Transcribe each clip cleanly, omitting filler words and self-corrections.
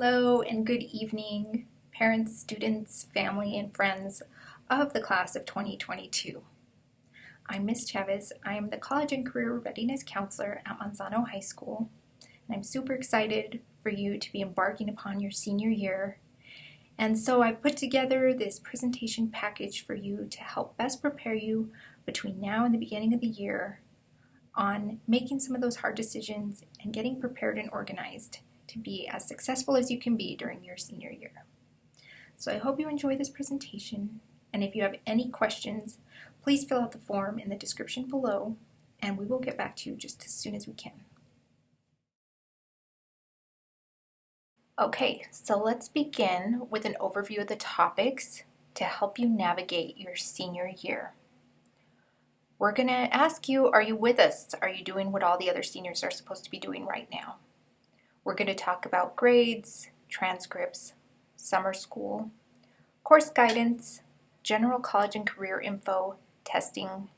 Hello and good evening, parents, students, family, and friends of the class of 2022. I'm Ms. Chavez. I am the College and Career Readiness Counselor at Manzano High School, and I'm super excited for you to be embarking upon your senior year. And so I put together this presentation package for you to help best prepare you between now and the beginning of the year on making some of those hard decisions and getting prepared and organized to be as successful as you can be during your senior year. So I hope you enjoy this presentation, and if you have any questions, please fill out the form in the description below, and we will get back to you just as soon as we can. Okay, so let's begin with an overview of the topics to help you navigate your senior year. We're going to ask you, are you with us? Are you doing what all the other seniors are supposed to be doing right now? We're going to talk about grades, transcripts, summer school, course guidance, general college and career info, testing,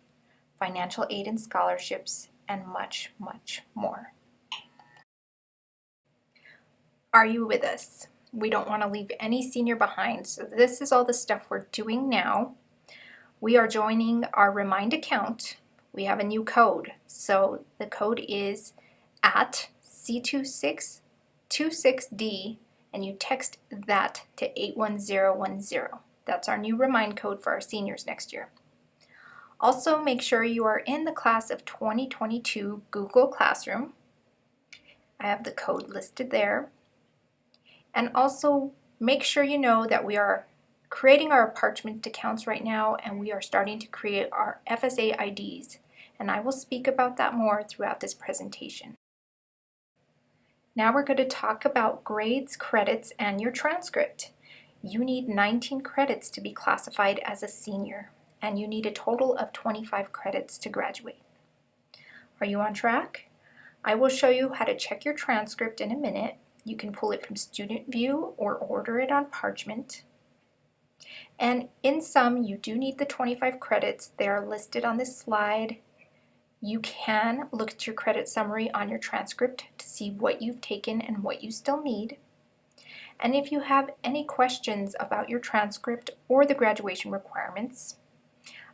financial aid and scholarships, and much, much more. Are you with us? We don't want to leave any senior behind, so this is all the stuff we're doing now. We are joining our Remind account. We have a new code, so the code is at C2626D, and you text that to 81010. That's our new Remind code for our seniors next year. Also, make sure you are in the class of 2022 Google Classroom. I have the code listed there. And also, make sure you know that we are creating our parchment accounts right now, and we are starting to create our FSA IDs. And I will speak about that more throughout this presentation. Now we're going to talk about grades, credits, and your transcript. You need 19 credits to be classified as a senior, and you need a total of 25 credits to graduate. Are you on track? I will show you how to check your transcript in a minute. You can pull it from Student View or order it on parchment. And in sum, you do need the 25 credits. They are listed on this slide. You can look at your credit summary on your transcript to see what you've taken and what you still need. And if you have any questions about your transcript or the graduation requirements,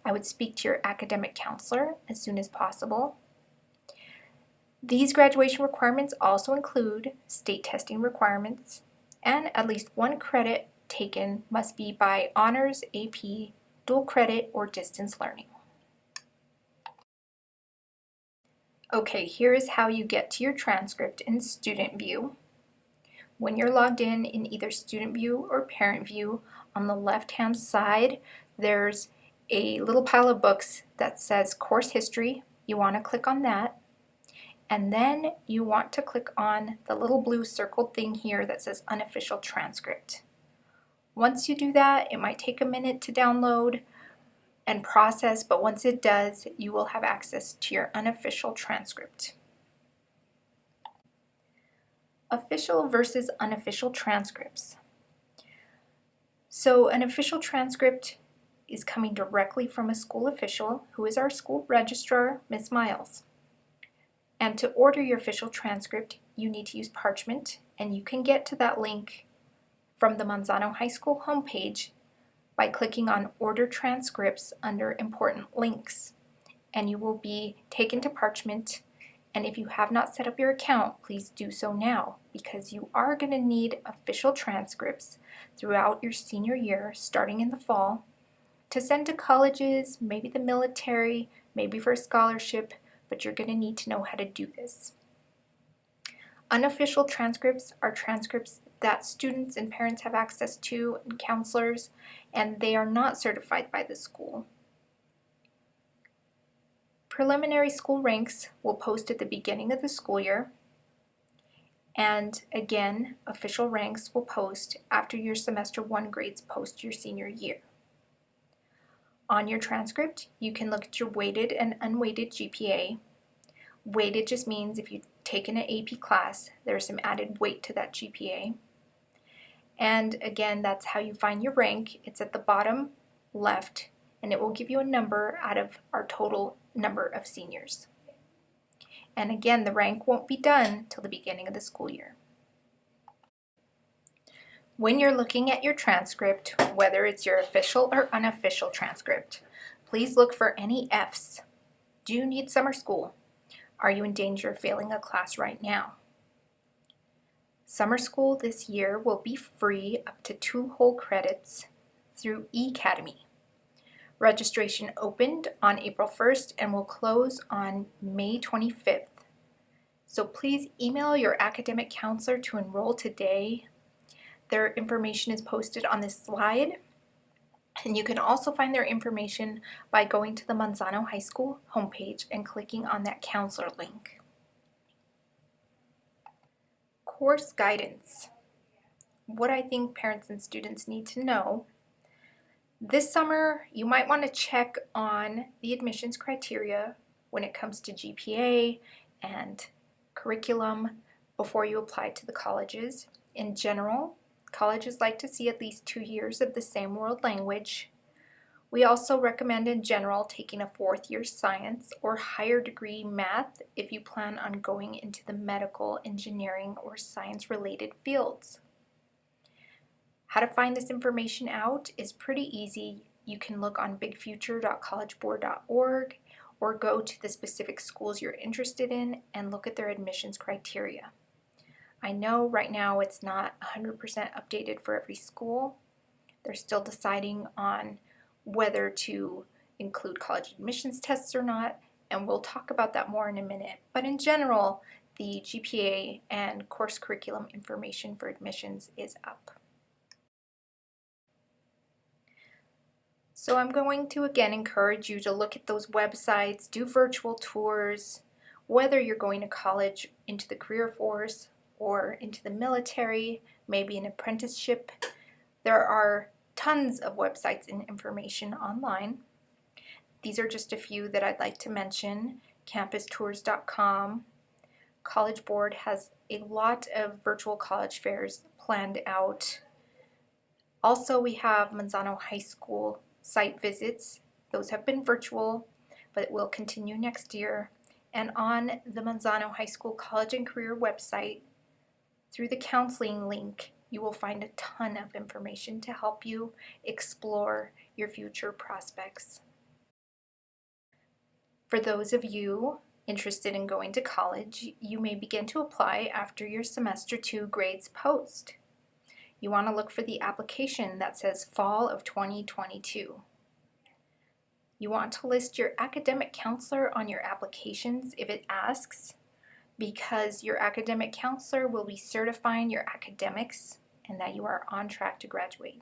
I would speak to your academic counselor as soon as possible. These graduation requirements also include state testing requirements, and at least one credit taken must be by honors, AP, dual credit, or distance learning. Okay, here is how you get to your transcript in Student View. When you're logged in either Student View or Parent View, on the left-hand side, there's a little pile of books that says Course History. You want to click on that. And then you want to click on the little blue circled thing here that says Unofficial Transcript. Once you do that, it might take a minute to download and process, but once it does, you will have access to your unofficial transcript. Official versus unofficial transcripts. So an official transcript is coming directly from a school official, who is our school registrar, Ms. Miles. And to order your official transcript, you need to use parchment, and you can get to that link from the Manzano High School homepage by clicking on Order Transcripts under Important Links, and you will be taken to parchment. And if you have not set up your account, please do so now, because you are going to need official transcripts throughout your senior year, starting in the fall, to send to colleges, maybe the military, maybe for a scholarship, but you're going to need to know how to do this. Unofficial transcripts are transcripts that students and parents have access to, and counselors, and they are not certified by the school. Preliminary school ranks will post at the beginning of the school year, and again, official ranks will post after your semester 1 grades post your senior year. On your transcript, you can look at your weighted and unweighted GPA. Weighted just means if you've taken an AP class, there's some added weight to that GPA. And again, that's how you find your rank. It's at the bottom left, and it will give you a number out of our total number of seniors. And again, the rank won't be done till the beginning of the school year. When you're looking at your transcript, whether it's your official or unofficial transcript, please look for any F's. Do you need summer school? Are you in danger of failing a class right now? Summer school this year will be free up to 2 whole credits through eAcademy. Registration opened on April 1st and will close on May 25th. So please email your academic counselor to enroll today. Their information is posted on this slide, and you can also find their information by going to the Manzano High School homepage and clicking on that counselor link. Course guidance. What I think parents and students need to know. This summer, you might want to check on the admissions criteria when it comes to GPA and curriculum before you apply to the colleges. In general, colleges like to see at least 2 years of the same world language. We also recommend in general taking a 4th year science or higher degree math if you plan on going into the medical, engineering, or science related fields. How to find this information out is pretty easy. You can look on bigfuture.collegeboard.org or go to the specific schools you're interested in and look at their admissions criteria. I know right now it's not 100% updated for every school. They're still deciding on whether to include college admissions tests or not, and we'll talk about that more in a minute. But in general, the GPA and course curriculum information for admissions is up. So I'm going to again encourage you to look at those websites, do virtual tours, whether you're going to college, into the career force, or into the military, maybe an apprenticeship. There are tons of websites and information online. These are just a few that I'd like to mention. Campustours.com. College Board has a lot of virtual college fairs planned out. Also, we have Manzano High School site visits. Those have been virtual, but it will continue next year. And on the Manzano High School College and Career website, through the counseling link, you will find a ton of information to help you explore your future prospects. For those of you interested in going to college, you may begin to apply after your semester 2 grades post. You want to look for the application that says Fall of 2022. You want to list your academic counselor on your applications if it asks, because your academic counselor will be certifying your academics and that you are on track to graduate.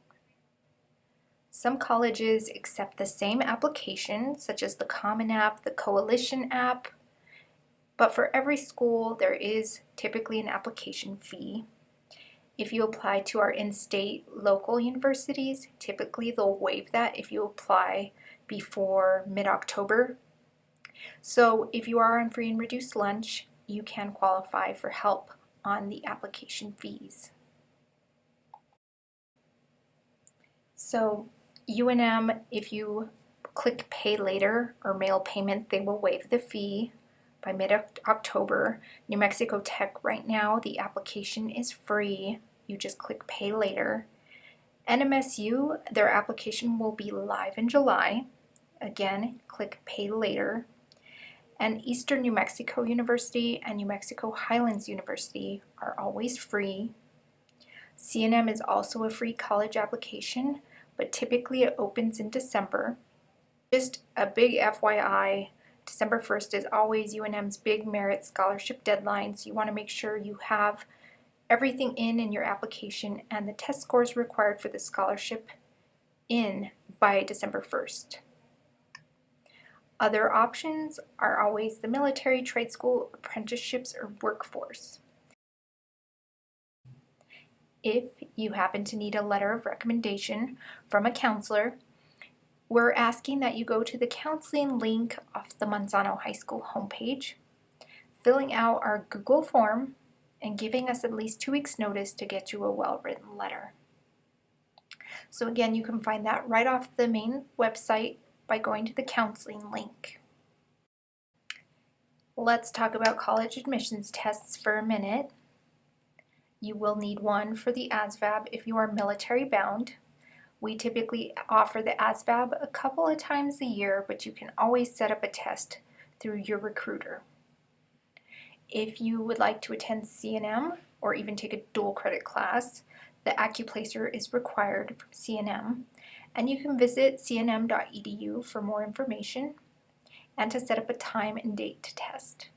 Some colleges accept the same application, such as the Common App, the Coalition app, but for every school there is typically an application fee. If you apply to our in-state local universities, typically they'll waive that if you apply before mid-October. So if you are on free and reduced lunch, you can qualify for help on the application fees. So UNM, if you click Pay Later or Mail Payment, they will waive the fee by mid-October. New Mexico Tech right now, the application is free. You just click Pay Later. NMSU, their application will be live in July. Again, click Pay Later. And Eastern New Mexico University and New Mexico Highlands University are always free. CNM is also a free college application, but typically it opens in December. Just a big FYI, December 1st is always UNM's big merit scholarship deadline, so you want to make sure you have everything in your application and the test scores required for the scholarship in by December 1st. Other options are always the military, trade school, apprenticeships, or workforce. If you happen to need a letter of recommendation from a counselor, we're asking that you go to the counseling link off the Manzano High School homepage, filling out our Google form, and giving us at least 2 weeks notice to get you a well-written letter. So again, you can find that right off the main website by going to the counseling link. Let's talk about college admissions tests for a minute. You will need one for the ASVAB if you are military bound. We typically offer the ASVAB a couple of times a year, but you can always set up a test through your recruiter. If you would like to attend C&M or even take a dual credit class, the AccuPlacer is required from C&M, and you can visit cnm.edu for more information and to set up a time and date to test.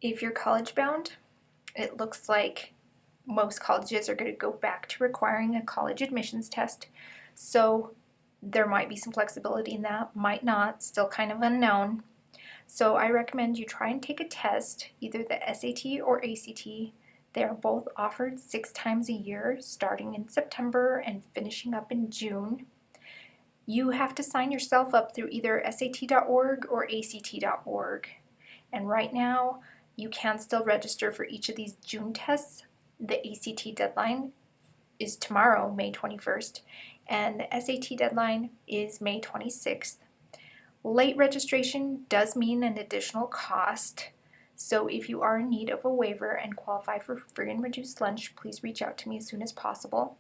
If you're college bound, it looks like most colleges are going to go back to requiring a college admissions test, so there might be some flexibility in that, might not, still kind of unknown. So I recommend you try and take a test, either the SAT or ACT. They are both offered 6 times a year, starting in September and finishing up in June. You have to sign yourself up through either sat.org or act.org. And right now, you can still register for each of these June tests. The ACT deadline is tomorrow, May 21st, and the SAT deadline is May 26th. Late registration does mean an additional cost, so if you are in need of a waiver and qualify for free and reduced lunch, please reach out to me as soon as possible.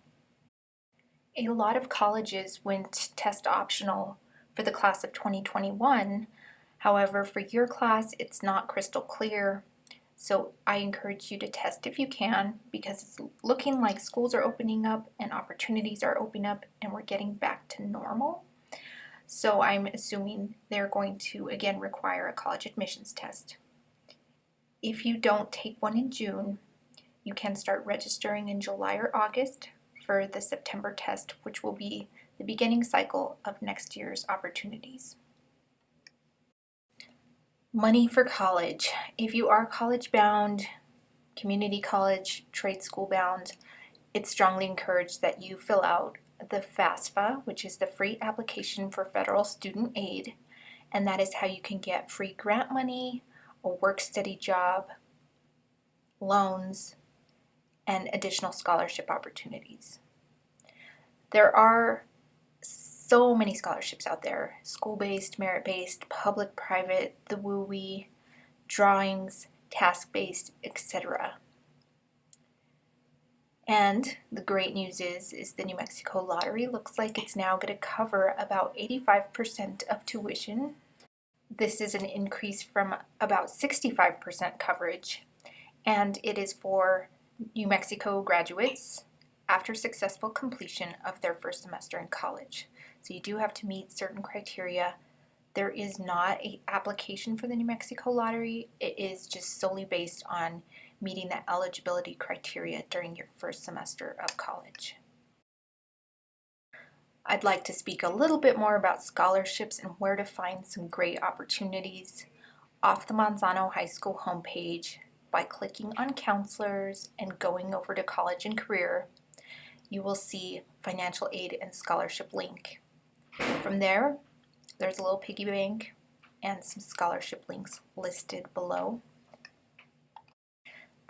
A lot of colleges went test optional for the class of 2021. However, for your class, it's not crystal clear. So I encourage you to test if you can, because it's looking like schools are opening up and opportunities are opening up and we're getting back to normal. So I'm assuming they're going to again require a college admissions test. If you don't take one in June, you can start registering in July or August for the September test, which will be the beginning cycle of next year's opportunities. Money for college. If you are college bound, community college, trade school bound, it's strongly encouraged that you fill out the FAFSA, which is the free application for federal student aid, and that is how you can get free grant money, a work-study job, loans, and additional scholarship opportunities. There are so many scholarships out there: school-based, merit-based, public, private, the WUI, drawings, task-based, etc. And the great news is the New Mexico lottery looks like it's now going to cover about 85% of tuition. This is an increase from about 65% coverage, and it is for New Mexico graduates after successful completion of their first semester in college. So you do have to meet certain criteria. There is not an application for the New Mexico lottery. It is just solely based on meeting the eligibility criteria during your first semester of college. I'd like to speak a little bit more about scholarships and where to find some great opportunities. Off the Manzano High School homepage, by clicking on counselors and going over to college and career, you will see financial aid and scholarship link. From there, there's a little piggy bank and some scholarship links listed below.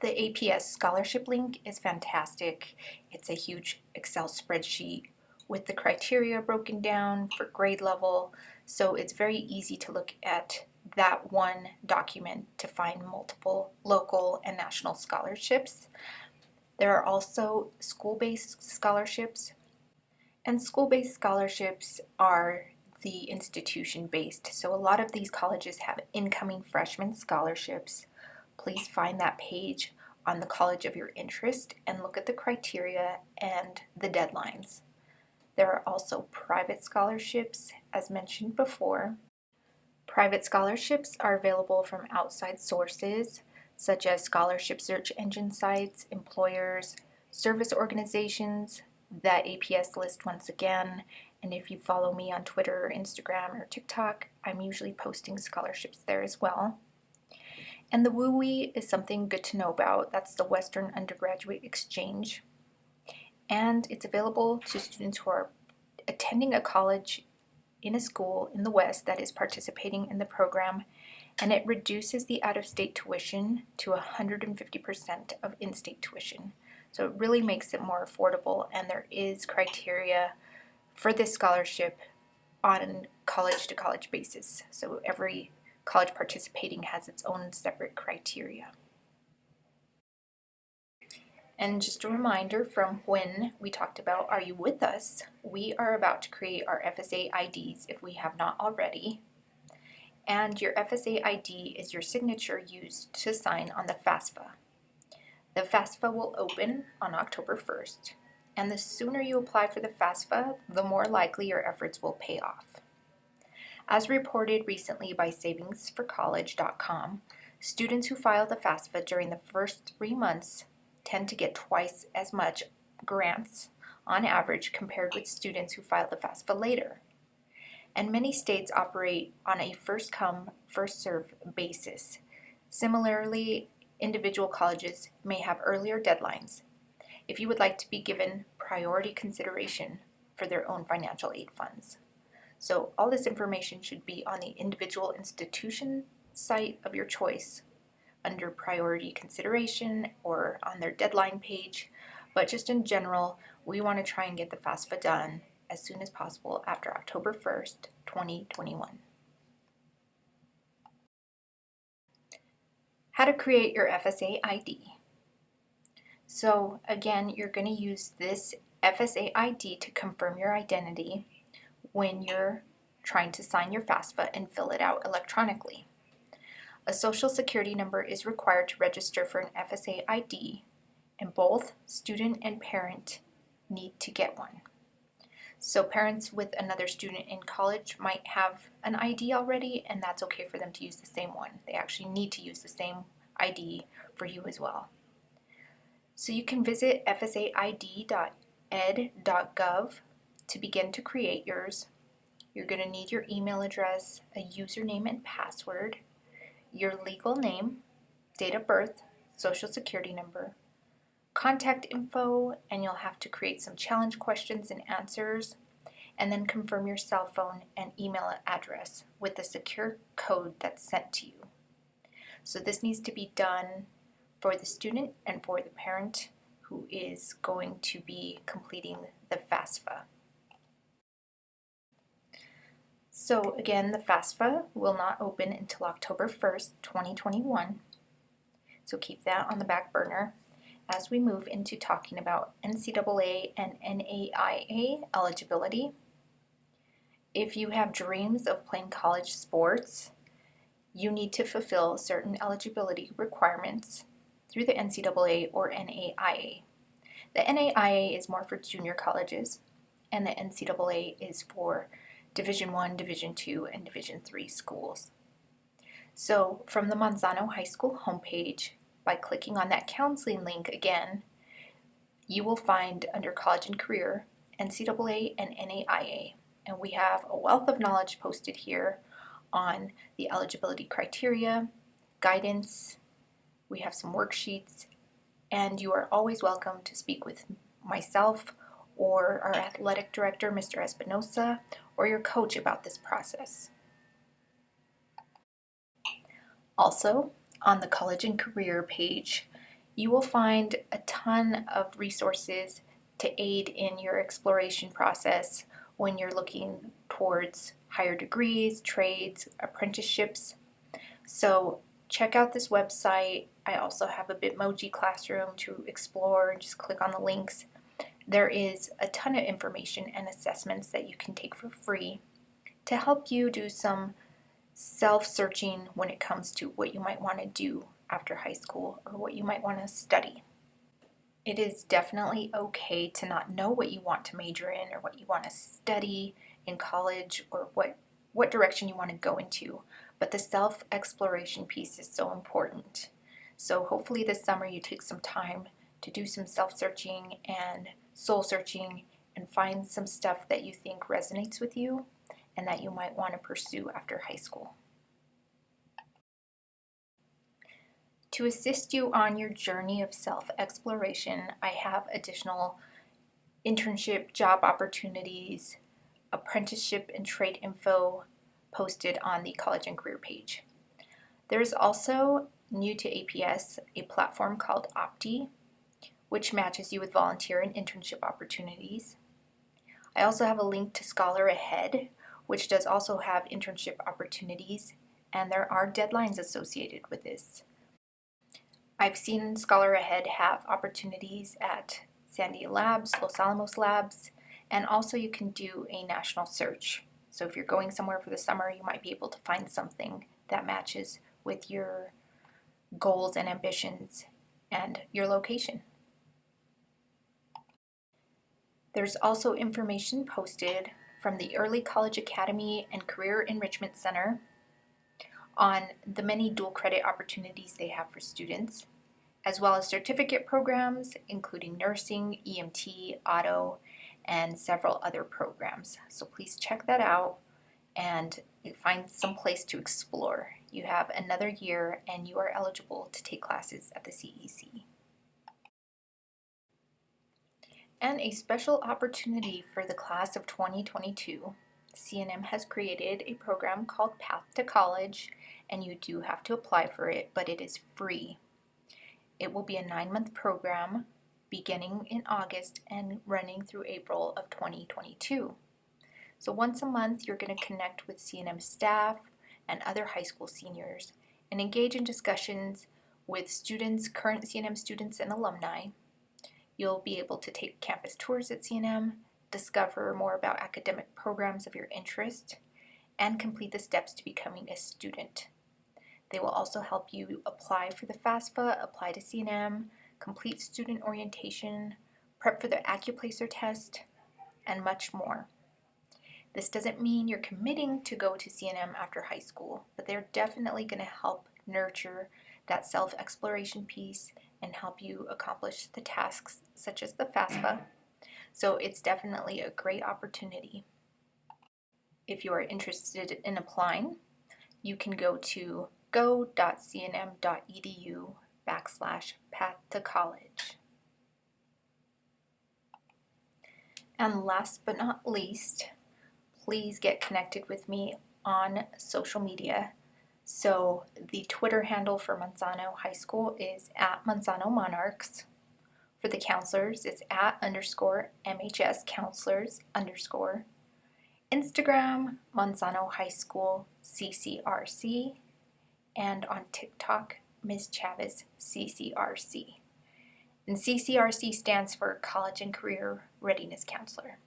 The APS scholarship link is fantastic. It's a huge Excel spreadsheet with the criteria broken down for grade level, so it's very easy to look at that one document to find multiple local and national scholarships. There are also school-based scholarships, and school-based scholarships are the institution-based, so a lot of these colleges have incoming freshman scholarships. Please find that page on the college of your interest and look at the criteria and the deadlines. There are also private scholarships, as mentioned before. Private scholarships are available from outside sources, such as scholarship search engine sites, employers, service organizations, that APS list once again, and if you follow me on Twitter, Instagram, or TikTok, I'm usually posting scholarships there as well. And the WUI is something good to know about. That's the Western Undergraduate Exchange. And it's available to students who are attending a college in a school in the West that is participating in the program, and it reduces the out-of-state tuition to 150% of in-state tuition. So it really makes it more affordable, and there is criteria for this scholarship on college-to-college basis. So every college participating has its own separate criteria. And just a reminder from when we talked about Are You With Us? We are about to create our FSA IDs if we have not already. And your FSA ID is your signature used to sign on the FAFSA. The FAFSA will open on October 1st, and the sooner you apply for the FAFSA, the more likely your efforts will pay off. As reported recently by savingsforcollege.com, students who file the FAFSA during the first 3 months tend to get twice as much grants on average compared with students who file the FAFSA later. And many states operate on a first-come, first-served basis. Similarly, individual colleges may have earlier deadlines if you would like to be given priority consideration for their own financial aid funds. So all this information should be on the individual institution site of your choice under priority consideration or on their deadline page. But just in general, we want to try and get the FAFSA done as soon as possible after October 1st, 2021. How to create your FSA ID. So again, you're going to use this FSA ID to confirm your identity when you're trying to sign your FAFSA and fill it out electronically. A social security number is required to register for an FSA ID, and both student and parent need to get one. So parents with another student in college might have an ID already, and that's okay for them to use the same one. They actually need to use the same ID for you as well. So you can visit fsaid.ed.gov to begin to create yours. You're going to need your email address, a username and password, your legal name, date of birth, social security number, contact info, and you'll have to create some challenge questions and answers, and then confirm your cell phone and email address with the secure code that's sent to you. So this needs to be done for the student and for the parent who is going to be completing the FAFSA. So again, the FAFSA will not open until October 1st, 2021. So keep that on the back burner as we move into talking about NCAA and NAIA eligibility. If you have dreams of playing college sports, you need to fulfill certain eligibility requirements through the NCAA or NAIA. The NAIA is more for junior colleges, and the NCAA is for Division I, Division II, and Division III schools. So from the Manzano High School homepage, by clicking on that counseling link again, you will find under College and Career, NCAA and NAIA. And we have a wealth of knowledge posted here on the eligibility criteria, guidance, we have some worksheets, and you are always welcome to speak with myself or our athletic director, Mr. Espinosa, or your coach about this process. Also, on the College and Career page, you will find a ton of resources to aid in your exploration process when you're looking towards higher degrees, trades, apprenticeships. So check out this website. I also have a Bitmoji classroom to explore and just click on the links. There is a ton of information and assessments that you can take for free to help you do some self-searching when it comes to what you might want to do after high school or what you might want to study. It is definitely okay to not know what you want to major in or what you want to study in college or what direction you want to go into, but the self-exploration piece is so important. So hopefully this summer you take some time to do some self-searching and soul-searching and find some stuff that you think resonates with you and that you might want to pursue after high school. To assist you on your journey of self-exploration, I have additional internship job opportunities, apprenticeship and trade info posted on the College and Career page. There's also, new to APS, a platform called Opti, which matches you with volunteer and internship opportunities. I also have a link to Scholar Ahead, which does also have internship opportunities, and there are deadlines associated with this. I've seen Scholar Ahead have opportunities at Sandia Labs, Los Alamos Labs, and also you can do a national search. So if you're going somewhere for the summer, you might be able to find something that matches with your goals and ambitions and your location. There's also information posted from the Early College Academy and Career Enrichment Center on the many dual credit opportunities they have for students, as well as certificate programs, including nursing, EMT, auto, and several other programs. So please check that out and find some place to explore. You have another year and you are eligible to take classes at the CEC. And a special opportunity for the class of 2022, CNM has created a program called Path to College, and you do have to apply for it, but it is free. It will be a 9-month program beginning in August and running through April of 2022. So once a month, you're going to connect with CNM staff and other high school seniors and engage in discussions with students, current CNM students and alumni. You'll be able to take campus tours at CNM, discover more about academic programs of your interest, and complete the steps to becoming a student. They will also help you apply for the FAFSA, apply to CNM, complete student orientation, prep for the AccuPlacer test, and much more. This doesn't mean you're committing to go to CNM after high school, but they're definitely going to help nurture that self-exploration piece and help you accomplish the tasks such as the FAFSA. So it's definitely a great opportunity. If you are interested in applying, you can go to go.cnm.edu/path-to-college. And last but not least, please get connected with me on social media. So the Twitter handle for Manzano High School is @ManzanoMonarchs. For the counselors, it's @_MHScounselors_. Instagram, Manzano High School CCRC, and on TikTok, Ms. Chavez CCRC. And CCRC stands for College and Career Readiness Counselor.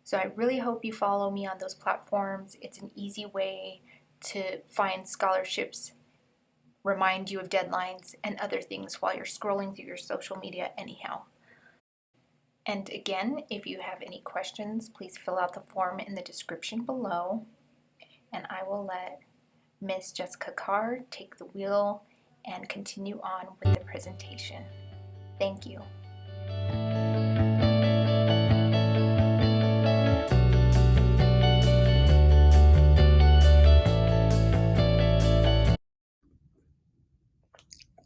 So I really hope you follow me on those platforms. It's an easy way to find scholarships, remind you of deadlines, and other things while you're scrolling through your social media anyhow. And again, if you have any questions, please fill out the form in the description below, and I will let Ms. Jessica Carr take the wheel and continue on with the presentation. Thank you.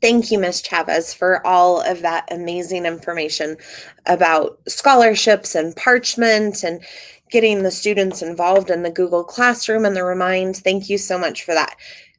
Thank you, Ms. Chavez, for all of that amazing information about scholarships and parchment and getting the students involved in the Google Classroom and the Remind. Thank you so much for that.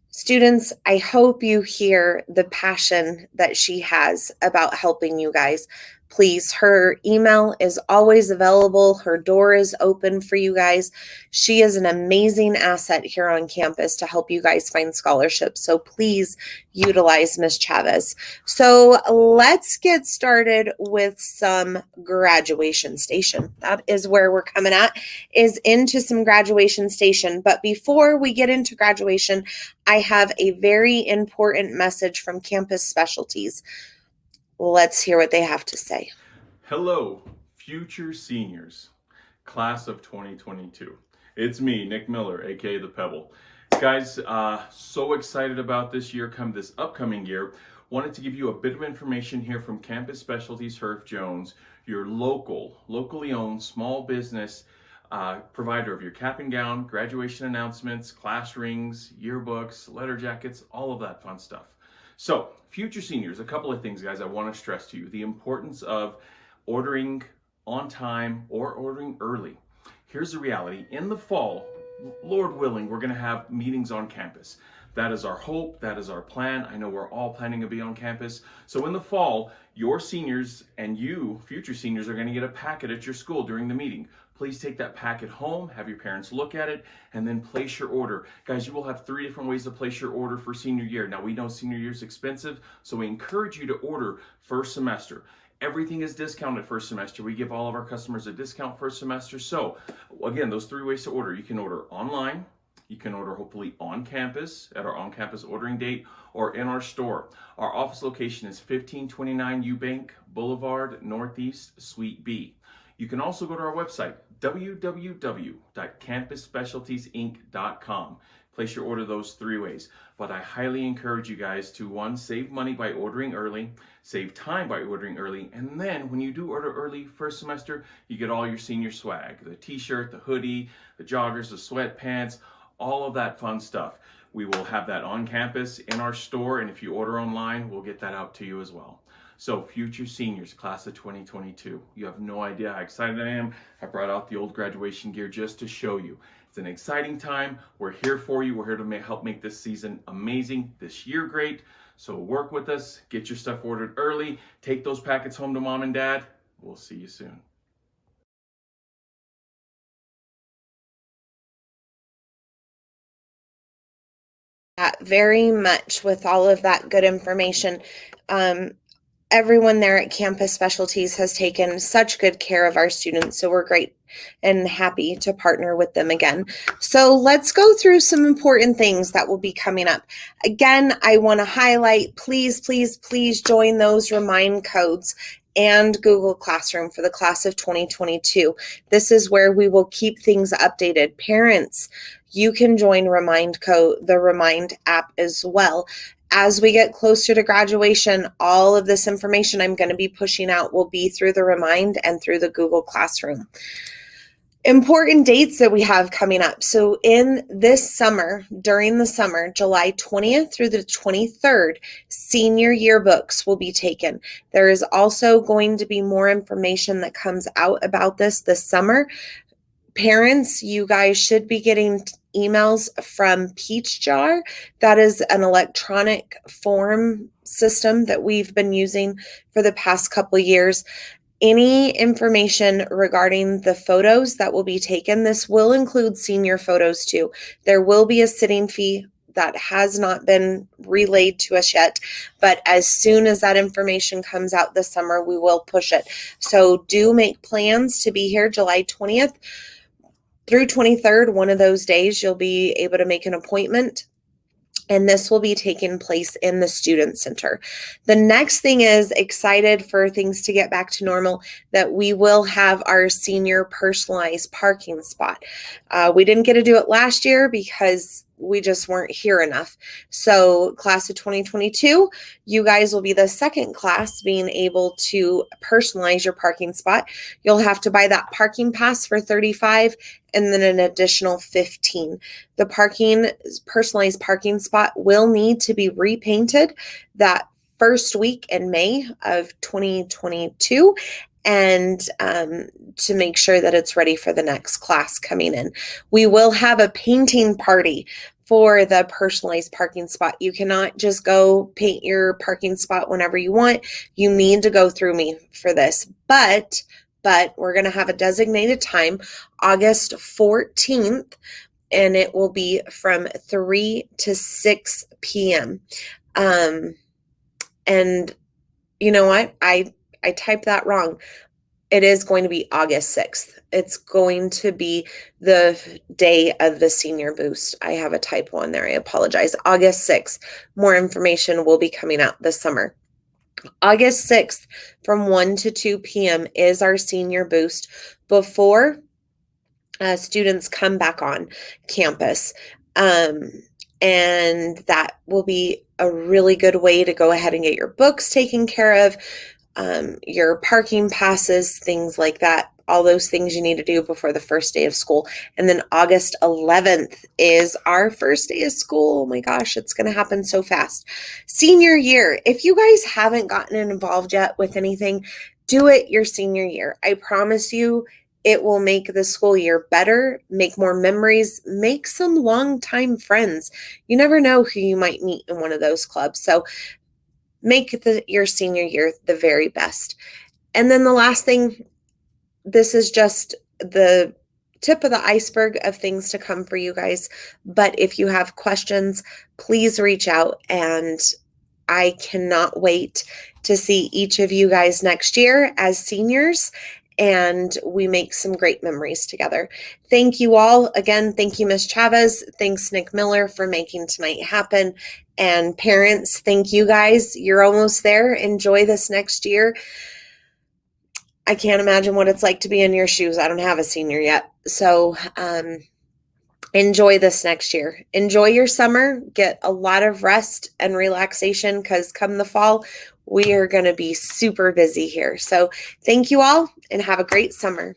Students, I hope you hear the passion that she has about helping you guys. Please, her email is always available. Her door is open for you guys. She is an amazing asset here on campus to help you guys find scholarships. So please utilize Ms. Chavez. So let's get started with some graduation station. That is where we're coming at, is into some graduation station. But before we get into graduation, I have a very important message from Campus Specialties. Let's hear what they have to say. Hello, future seniors, class of 2022. It's me, Nick Miller, aka The Pebble. Guys, so excited about this upcoming year. Wanted to give you a bit of information here from Campus Specialties Herff Jones, your locally owned small business provider of your cap and gown, graduation announcements, class rings, yearbooks, letter jackets, all of that fun stuff. So, future seniors, a couple of things, guys, I want to stress to you. The importance of ordering on time or ordering early. Here's the reality. In the fall, Lord willing, we're going to have meetings on campus. That is our hope. That is our plan. I know we're all planning to be on campus. So in the fall, your seniors and you, future seniors, are going to get a packet at your school during the meeting. please take that packet home, have your parents look at it, and then place your order. Guys, you will have 3 different ways to place your order for senior year. Now, we know senior year is expensive, so we encourage you to order first semester. Everything is discounted first semester. We give all of our customers a discount first semester. So again, those 3 ways to order. You can order online, you can order hopefully on campus at our on-campus ordering date, or in our store. Our office location is 1529 Eubank Boulevard Northeast, Suite B. You can also go to our website, www.campusspecialtiesinc.com. Place your order those 3 ways. But I highly encourage you guys to, 1, save money by ordering early, save time by ordering early, and then when you do order early first semester, you get all your senior swag, the t-shirt, the hoodie, the joggers, the sweatpants, all of that fun stuff. We will have that on campus in our store, and if you order online, we'll get that out to you as well. So future seniors, class of 2022, you have no idea how excited I am. I brought out the old graduation gear just to show you. It's an exciting time. We're here for you. We're here to help make this season amazing, this year great. So work with us, get your stuff ordered early, take those packets home to mom and dad. We'll see you soon. Very much with all of that good information. Everyone there at Campus Specialties has taken such good care of our students, so we're great and happy to partner with them again. So let's go through some important things that will be coming up. Again, I want to highlight, please, please, please join those remind codes and Google Classroom for the class of 2022. This is where we will keep things updated. Parents, you can join the Remind app as well. As we get closer to graduation, all of this information I'm going to be pushing out will be through the Remind and through the Google Classroom. Important dates that we have coming up. So in this summer, during the summer, July 20th through the 23rd, senior yearbooks will be taken. There is also going to be more information that comes out about this summer. Parents, you guys should be getting emails from Peach Jar. That is an electronic form system that we've been using for the past couple of years. Any information regarding the photos that will be taken, this will include senior photos too. There will be a sitting fee that has not been relayed to us yet, but as soon as that information comes out this summer, we will push it. So do make plans to be here July 20th through 23rd. One of those days you'll be able to make an appointment, and this will be taking place in the Student Center. The next thing is, excited for things to get back to normal, that we will have our senior personalized parking spot. We didn't get to do it last year because we just weren't here enough. So class of 2022, you guys will be the second class being able to personalize your parking spot. You'll have to buy that parking pass for $35 and then an additional $15. The personalized parking spot will need to be repainted that first week in May of 2022. And to make sure that it's ready for the next class coming in. We will have a painting party for the personalized parking spot. You cannot just go paint your parking spot whenever you want. You need to go through me for this. But we're going to have a designated time, August 14th, and it will be from 3 to 6 p.m. And you know what? I typed that wrong. It is going to be August 6th. It's going to be the day of the senior boost. I have a typo on there. I apologize. August 6th. More information will be coming out this summer. August 6th from 1 to 2 p.m. is our senior boost before students come back on campus. And that will be a really good way to go ahead and get your books taken care of, your parking passes, things like that, all those things you need to do before the first day of school. And then August 11th is our first day of school. Oh my gosh, it's going to happen so fast. Senior year. If you guys haven't gotten involved yet with anything, do it your senior year. I promise you, it will make the school year better, make more memories, make some longtime friends. You never know who you might meet in one of those clubs. So make your senior year the very best. And then the last thing, this is just the tip of the iceberg of things to come for you guys. But if you have questions, please reach out, and I cannot wait to see each of you guys next year as seniors, and we make some great memories together. Thank you all. Again, thank you, Ms. Chavez. Thanks, Nick Miller, for making tonight happen. And parents, thank you guys. You're almost there. Enjoy this next year. I can't imagine what it's like to be in your shoes. I don't have a senior yet. So enjoy this next year. Enjoy your summer. Get a lot of rest and relaxation, because come the fall, we are going to be super busy here. So thank you all, and have a great summer.